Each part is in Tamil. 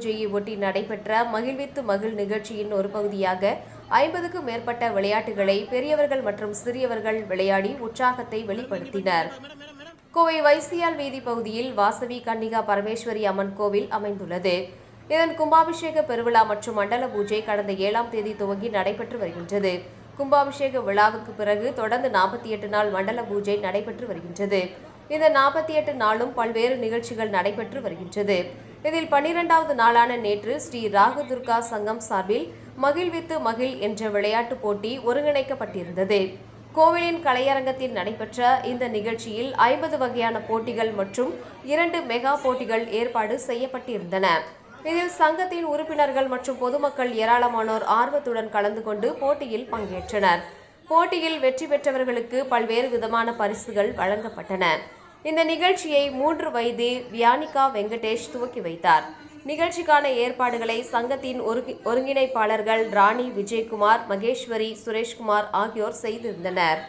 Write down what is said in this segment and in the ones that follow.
பூஜையை ஒட்டி நடைபெற்ற மகிழ்வித்து மகிழ் நிகழ்ச்சியின் ஒரு பகுதியாக 50க்கும் மேற்பட்ட விளையாட்டுகளை பெரியவர்கள் மற்றும் சிறியவர்கள் விளையாடி உற்சாகத்தை வெளிப்படுத்தினர். கோவை வைசியால் வீதி பகுதியில் வாசவி கன்னிகா பரமேஸ்வரி அம்மன் கோவில் அமைந்துள்ளது. இதன் கும்பாபிஷேக பெருவிழா மற்றும் மண்டல பூஜை கடந்த 7ஆம் தேதி துவங்கி நடைபெற்று வருகின்றது. கும்பாபிஷேக விழாவுக்கு பிறகு தொடர்ந்து 48 நாள் மண்டல பூஜை நடைபெற்று வருகின்றது. இந்த 48 நாளும் பல்வேறு நிகழ்ச்சிகள் நடைபெற்று வருகின்றது. இதில் 12வது நாளான நேற்று ஸ்ரீ ராகதுர்கா சங்கம் சார்பில் மகிழ்வித்து மகிழ் என்ற விளையாட்டுப் போட்டி ஒருங்கிணைக்கப்பட்டிருந்தது. கோவிலின் கலையரங்கத்தில் நடைபெற்ற இந்த நிகழ்ச்சியில் 50 வகையான போட்டிகள் மற்றும் 2 மெகா போட்டிகள் ஏற்பாடு செய்யப்பட்டிருந்தன. இதில் சங்கத்தின் உறுப்பினர்கள் மற்றும் பொதுமக்கள் ஏராளமானோர் ஆர்வத்துடன் கலந்து கொண்டு போட்டியில் பங்கேற்றனர். போட்டியில் வெற்றி பெற்றவர்களுக்கு பல்வேறு விதமான பரிசுகள் வழங்கப்பட்டன. இந்த நிகழ்ச்சியை 3 வயது வியானிகா வெங்கடேஷ் துவக்கி வைத்தார். நிகழ்ச்சிக்கான ஏற்பாடுகளை சங்கத்தின் ஒருங்கிணைப்பாளர்கள் ராணி விஜயகுமார், மகேஸ்வரி, சுரேஷ்குமார் ஆகியோர் செய்திருந்தனர்.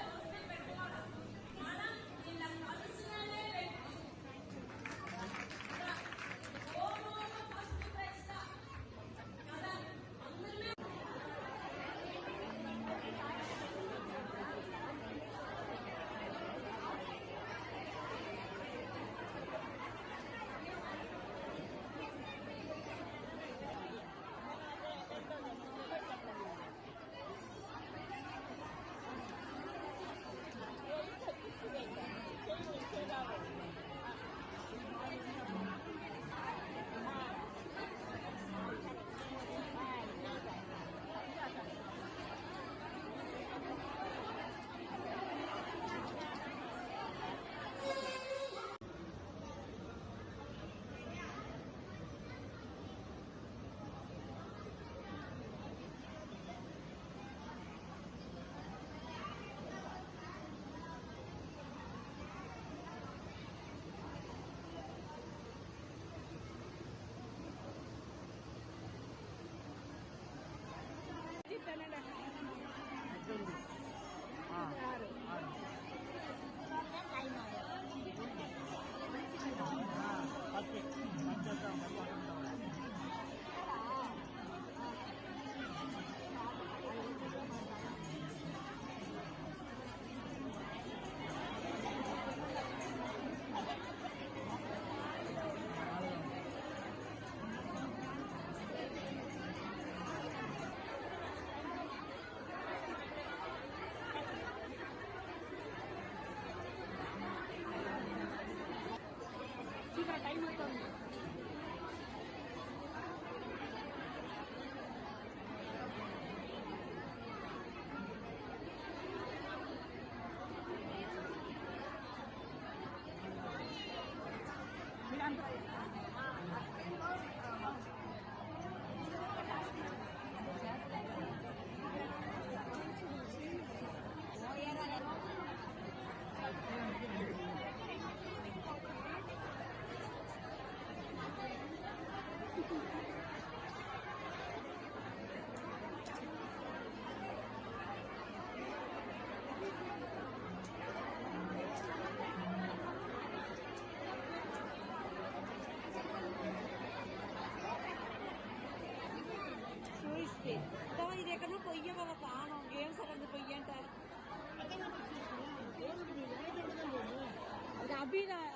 ఇది ఎక్కడో పొయ్య ఒక పానం గేమ్స్ అక్కడ పొయ్యి అంటారు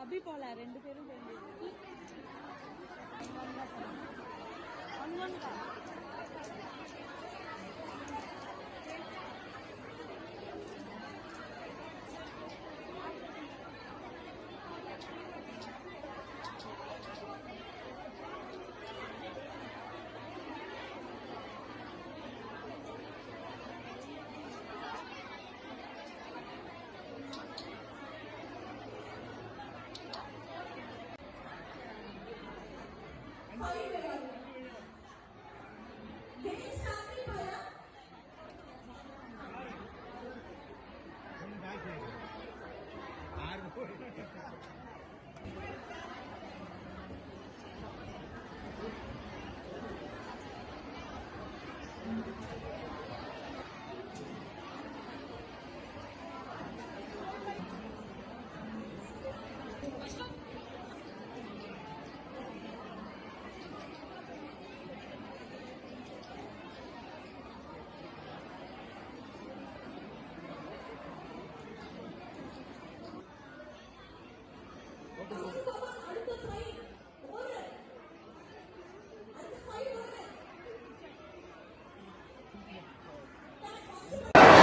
అభి పోలే 2 పేరు Demonstrate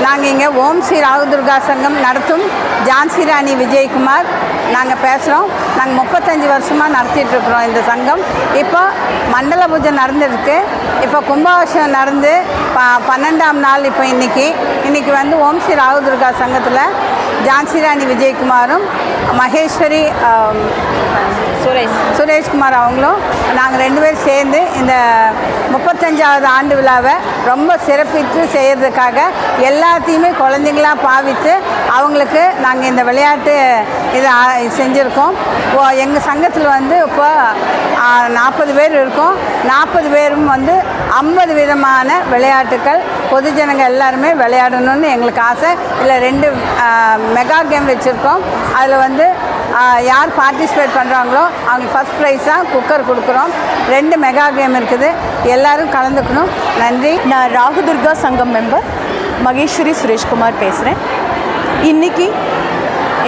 நாங்கள் இங்கே ஓம் ஸ்ரீ ராகதுர்கா சங்கம் நடத்தும் ஜான்சி ராணி விஜயகுமார் நாங்கள் பேசுகிறோம். நாங்கள் 35 வருஷமாக நடத்திட்டுருக்குறோம் இந்த சங்கம். இப்போ மண்டல பூஜை நடந்துருக்கு. இப்போ கும்பாபிஷேகம் நடந்து 12ஆம் நாள். இப்போ இன்றைக்கி வந்து ஓம் ஸ்ரீ ராகதுர்கா சங்கத்தில் ஜான்சி ராணி விஜயகுமாரும் மகேஸ்வரி சுரேஷ்குமார் அவங்களும் நாங்கள் 2 பேரும் சேர்ந்து இந்த 35ஆவது ஆண்டு விழாவை ரொம்ப சிறப்பித்து செய்கிறதுக்காக எல்லாத்தையுமே குழந்தைங்களாக பாவித்து அவங்களுக்கு நாங்கள் இந்த விளையாட்டு இதை செஞ்சுருக்கோம். எங்கள் சங்கத்தில் வந்து இப்போ 40 பேர் இருக்கோம். 40 பேரும் வந்து 50 விதமான விளையாட்டுக்கள் பொதுஜனங்கள் எல்லாருமே விளையாடணும்னு எங்களுக்கு ஆசை. இதில் 2 மெகா கேம் வச்சுருக்கோம். அதில் வந்து யார் பார்ட்டிசிபேட் பண்ணுறாங்களோ அவங்க ஃபஸ்ட் ப்ரைஸாக குக்கர் கொடுக்குறோம். 2 மெகா கேம் இருக்குது. எல்லோரும் கலந்துக்கணும். நன்றி. நான் ராகதுர்கா சங்கம் மெம்பர் மகேஸ்வரி சுரேஷ்குமார் பேசுகிறேன். இன்றைக்கி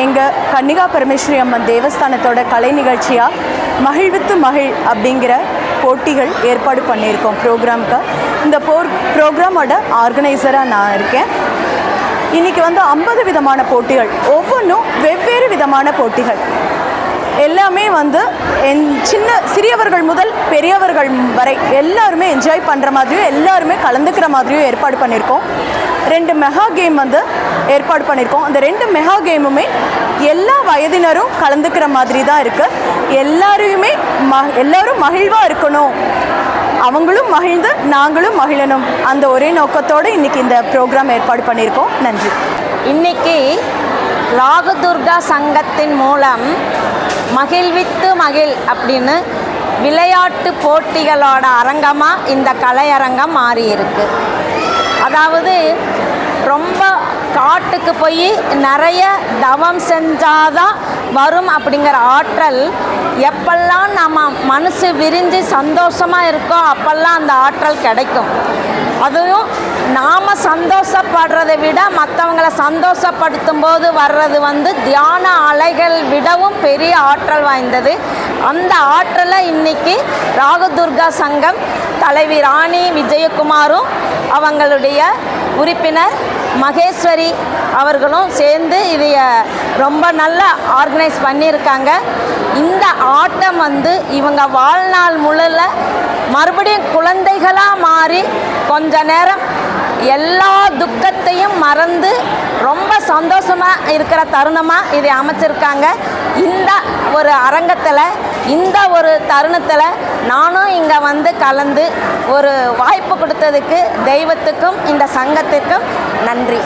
எங்கள் கன்னிகா பரமேஸ்வரி அம்மன் தேவஸ்தானத்தோட கலை நிகழ்ச்சியாக மகிழ்வித்து மகிழ் அப்படிங்கிற போட்டிகள் ஏற்பாடு பண்ணியிருக்கோம் ப்ரோக்ராமுக்கு. இந்த ப்ரோக்ராமோட ஆர்கனைசராக நான் இருக்கேன். இன்றைக்கி வந்து 50 விதமான போட்டிகள், ஒவ்வொன்றும் வெவ்வேறு விதமான போட்டிகள். எல்லாமே வந்து சிறியவர்கள் முதல் பெரியவர்கள் வரை எல்லாருமே என்ஜாய் பண்ணுற மாதிரியும் எல்லாருமே கலந்துக்கிற மாதிரியும் ஏற்பாடு பண்ணியிருக்கோம். 2 மெகா கேம் வந்து ஏற்பாடு பண்ணியிருக்கோம். அந்த 2 மெகா கேமுமே எல்லா வயதினரும் கலந்துக்கிற மாதிரி தான் இருக்குது. எல்லாரும் மகிழ்வாக இருக்கணும், அவங்களும் மகிழ்ந்து நாங்களும் மகிழணும், அந்த ஒரே நோக்கத்தோடு இன்றைக்கி இந்த ப்ரோக்ராம் ஏற்பாடு பண்ணியிருக்கோம். நன்றி. இன்றைக்கி ராகதுர்கா சங்கத்தின் மூலம் மகிழ்வித்து மகிழ் அப்படின்னு விளையாட்டு போட்டிகளோட அரங்கமாக இந்த கலையரங்கம் மாறியிருக்கு. அதாவது ரொம்ப காட்டுக்கு போய் நிறைய தவம் செஞ்சாதான் வரும் அப்படிங்கிற ஆற்றல் எப்பெல்லாம் நம்ம மனசு விரிஞ்சு சந்தோஷமாக இருக்கோ அப்பெல்லாம் அந்த ஆற்றல் கிடைக்கும். அதுவும் நாம் சந்தோஷப்படுறதை விட மற்றவங்களை சந்தோஷப்படுத்தும் போது வர்றது வந்து தியான அலைகள் விடவும் பெரிய ஆற்றல் வாய்ந்தது. அந்த ஆற்றலை இன்றைக்கி ராகதுர்கா சங்கம் தலைவி ராணி விஜயகுமாரும் அவங்களுடைய உறுப்பினர் மகேஸ்வரி அவர்களும் சேர்ந்து இதை ரொம்ப நல்லா ஆர்கனைஸ் பண்ணியிருக்காங்க. இந்த ஆட்டம் வந்து இவங்க வாழ்நாள் முழுல மறுபடியும் குழந்தைகளாக மாறி கொஞ்ச நேரம் எல்லா துக்கத்தையும் மறந்து ரொம்ப சந்தோஷமாக இருக்கிற தருணமாக இதை அமைச்சிருக்காங்க. இந்த ஒரு அரங்கத்தில் இந்த ஒரு தருணத்தில் நானும் இங்கே வந்து கலந்து ஒரு வாய்ப்பு கொடுத்ததுக்கு தெய்வத்துக்கும் இந்த சங்கத்திற்கும் நன்றி.